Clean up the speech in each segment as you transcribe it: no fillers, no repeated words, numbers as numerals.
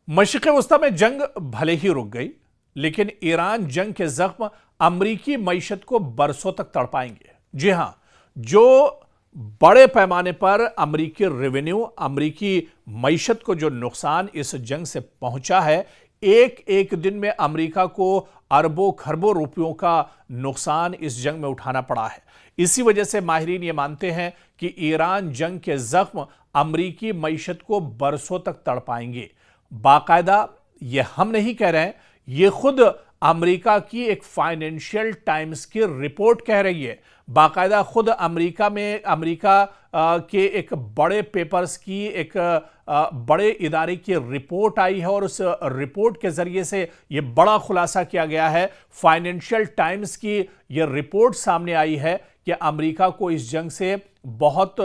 मशरिक़ वस्ता में जंग भले ही रुक गई, लेकिन ईरान जंग के जख्म अमरीकी मईशत को बरसों तक तड़पाएंगे। जी हां, जो बड़े पैमाने पर अमरीकी रेवेन्यू, अमरीकी मईशत को जो नुकसान इस जंग से पहुंचा है, एक एक दिन में अमरीका को अरबों खरबों रुपयों का नुकसान इस जंग में उठाना पड़ा है। इसी वजह से माहिरीन ये मानते हैं कि ईरान जंग के जख्म अमरीकी मईशत को बरसों तक तड़पाएंगे। बाकायदा ये हम नहीं कह रहे हैं, ये खुद अमेरिका की एक फाइनेंशियल टाइम्स की रिपोर्ट कह रही है। बाकायदा खुद अमेरिका के एक बड़े पेपर्स की एक बड़े इदारे की रिपोर्ट आई है और उस रिपोर्ट के जरिए से ये बड़ा खुलासा किया गया है। फाइनेंशियल टाइम्स की ये रिपोर्ट सामने आई है कि अमेरिका को इस जंग से बहुत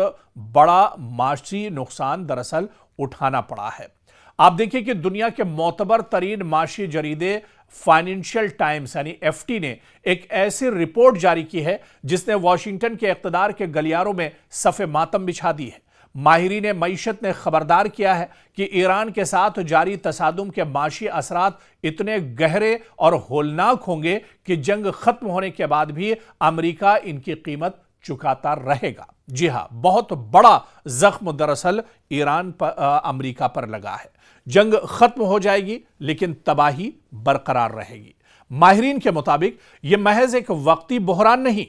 बड़ा माशी नुकसान दरअसल उठाना पड़ा है। आप देखिए कि दुनिया के मोतबर तरीन माशी जरीदे फाइनेंशियल टाइम्स यानी एफटी ने एक ऐसी रिपोर्ट जारी की है जिसने वाशिंगटन के इक़्तिदार के गलियारों में सफ़े मातम बिछा दी है। माहिरीन मईशत ने खबरदार किया है कि ईरान के साथ जारी तसादुम के माशी असरात इतने गहरे और होलनाक होंगे कि जंग खत्म होने के बाद भी अमेरिका इनकी कीमत चुकाता रहेगा। जी हां, बहुत बड़ा जख्म दरअसल ईरान पर अमेरिका पर लगा है। जंग खत्म हो जाएगी लेकिन तबाही बरकरार रहेगी। माहिरीन के मुताबिक यह महज एक वक्ती बहरान नहीं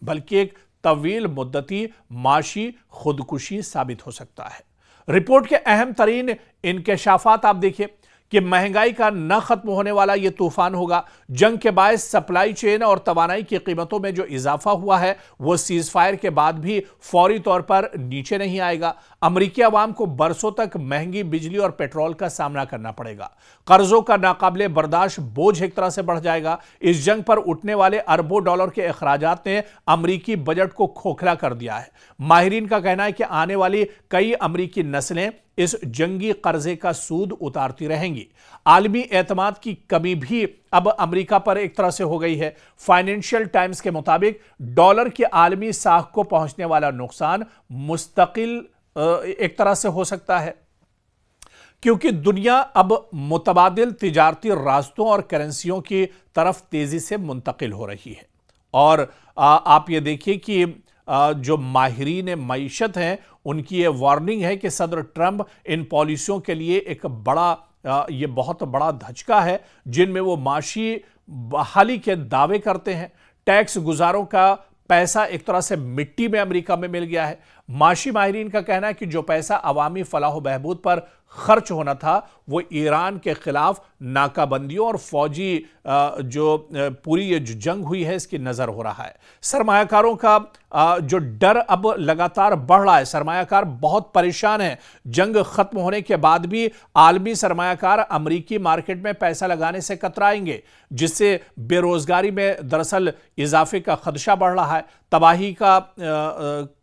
बल्कि एक तवील मुद्दती माशी खुदकुशी साबित हो सकता है। रिपोर्ट के अहम तरीन इंकशाफात आप देखिए कि महंगाई का न खत्म होने वाला यह तूफान होगा। जंग के बायस सप्लाई चेन और तवानाई की कीमतों में जो इजाफा हुआ है वो सीज फायर के बाद भी फौरी तौर पर नीचे नहीं आएगा। अमरीकी अवाम को बरसों तक महंगी बिजली और पेट्रोल का सामना करना पड़ेगा। कर्जों का नाकाबिले बर्दाश्त बोझ एक तरह से बढ़ जाएगा। इस जंग पर उठने वाले अरबों डॉलर के अखराजात ने अमरीकी बजट को खोखला कर दिया है। माहिरीन का कहना है कि आने वाली कई अमरीकी नस्लें इस जंगी कर्जे का सूद उतारती रहेंगी। आलमी एतमाद की कमी भी अब अमेरिका पर एक तरह से हो गई है। फाइनेंशियल टाइम्स के मुताबिक डॉलर की आलमी साख को पहुंचने वाला नुकसान मुस्तकिल एक तरह से हो सकता है, क्योंकि दुनिया अब मुतबादिल तिजारती रास्तों और करेंसियों की तरफ तेजी से मुंतकिल हो रही है। और आप ये देखिए कि जो माहिरीन मईशत हैं उनकी ये वार्निंग है कि सदर ट्रंप इन पॉलिसियों के लिए एक ये बहुत बड़ा धचका है जिनमें वो माशी बहाली के दावे करते हैं। टैक्स गुजारों का पैसा एक तरह से मिट्टी में अमेरिका में मिल गया है। माशी माहिरीन का कहना है कि जो पैसा अवामी फलाह बहबूद पर खर्च होना था वो ईरान के खिलाफ नाकाबंदियों और फौजी जो पूरी ये जो जंग हुई है इसकी नजर हो रहा है। सरमायाकारों का जो डर अब लगातार बढ़ रहा है। सरमायाकार बहुत परेशान है। जंग खत्म होने के बाद भी आलमी सरमायाकार अमरीकी मार्केट में पैसा लगाने से कतराएंगे, जिससे बेरोजगारी में दरअसल इजाफे का खदशा बढ़ रहा है। तबाही का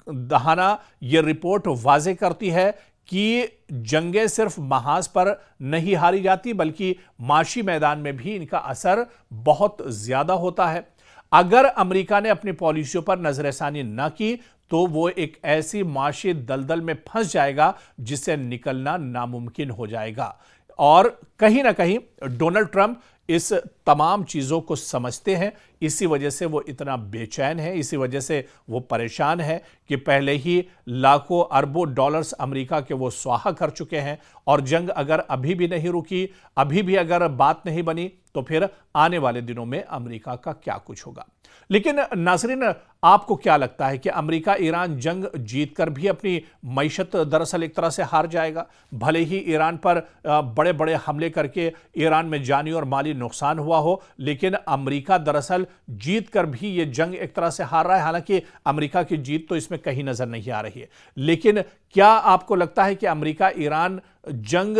दहाना यह रिपोर्ट वाजे करती है कि जंगें सिर्फ महाज पर नहीं हारी जाती बल्कि माशी मैदान में भी इनका असर बहुत ज्यादा होता है। अगर अमेरिका ने अपनी पॉलिसियों पर नजरसानी न की तो वो एक ऐसी माशी दलदल में फंस जाएगा जिससे निकलना नामुमकिन हो जाएगा। और कहीं ना कहीं डोनाल्ड ट्रंप इस तमाम चीज़ों को समझते हैं, इसी वजह से वो इतना बेचैन है, इसी वजह से वो परेशान है कि पहले ही लाखों अरबों डॉलर्स अमेरिका के वो स्वाहा कर चुके हैं और जंग अगर अभी भी नहीं रुकी, अभी भी अगर बात नहीं बनी तो फिर आने वाले दिनों में अमेरिका का क्या कुछ होगा। लेकिन नाज़रीन, आपको क्या लगता है कि अमेरिका ईरान जंग जीतकर भी अपनी मईशत दरअसल एक तरह से हार जाएगा? भले ही ईरान पर बड़े बड़े हमले करके ईरान में जानी और माली नुकसान हुआ हो, लेकिन अमेरिका दरअसल जीत कर भी ये जंग एक तरह से हार रहा है। हालांकि अमेरिका की जीत तो इसमें कहीं नजर नहीं आ रही है, लेकिन क्या आपको लगता है कि अमेरिका ईरान जंग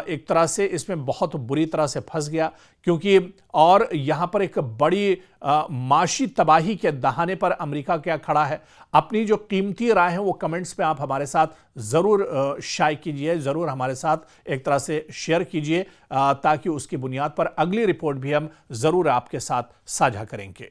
एक तरह से इसमें बहुत बुरी तरह से फंस गया? क्योंकि और यहां पर एक बड़ी माशी तबाही के दहाने पर अमेरिका क्या खड़ा है? अपनी जो कीमती राय है वो कमेंट्स पे आप हमारे साथ ज़रूर शायर कीजिए, ज़रूर हमारे साथ एक तरह से शेयर कीजिए, ताकि उसकी बुनियाद पर अगली रिपोर्ट भी हम ज़रूर आपके साथ साझा करेंगे।